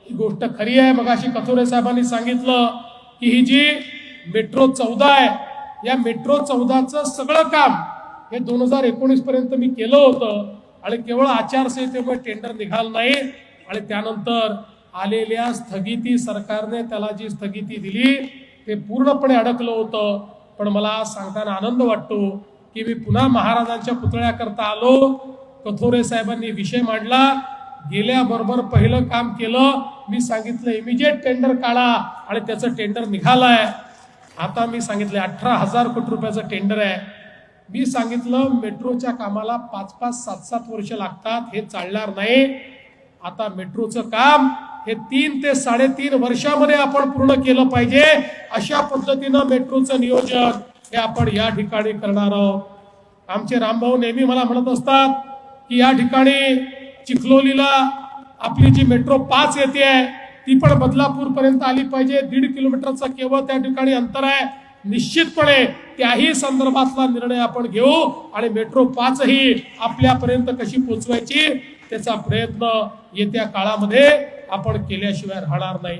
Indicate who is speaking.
Speaker 1: ही गोष्ट खरी आहे। मगाशी कथोरे साहेबांनी सांगितलं की ही जी मेट्रो 14 आहे, या मेट्रो 14चं सगळं काम हे 2019 पर्यंत मी केलं होतं आणि केवळ आचारसंहितेमुळे टेंडर निघालं नाही आणि त्यानंतर आलेल्या स्थगिती, सरकारने त्याला जी स्थगिती दिली ते पूर्णपणे अडकलं होतं। पण मला सांगताना आनंद वाटतो की मी पुन्हा महाराजांच्या पुतळ्याकरता आलो, कथोरे साहेबांनी विषय मांडला, गेल्याबरोबर पहिलं काम केलं, मी सांगितलं इमिजिएट टेंडर काढा आणि त्याचं टेंडर निघालंय। आता मी सांगितलं 18,000 कोटी रुपयाचं टेंडर आहे। मी सांगितलं मेट्रोच्या कामाला 5-5, 7-7 वर्ष लागतात, हे चालणार नाही। आता मेट्रोचं काम हे 3 ते 3.5 वर्षामध्ये आपण पूर्ण केलं पाहिजे। अशा पद्धतीनं मेट्रोचं नियोजन हे आपण या ठिकाणी करणार आहोत। आमचे रामभाऊ नेहमी मला म्हणत असतात की या ठिकाणी चिखलोलीला आपली जी मेट्रो 5 येते आहे ती पण बदलापूर पर्यंत आली पाहिजे। 1.5 किलोमीटरचा केवळ त्या ठिकाणी अंतर आहे। निश्चितपणे त्याही संदर्भातला निर्णय आपण घेऊ आणि मेट्रो 5 ही आपल्यापर्यंत कशी पोहोचवायची त्याचा प्रयत्न येत्या काळामध्ये आपण केल्याशिवाय राहणार नाही।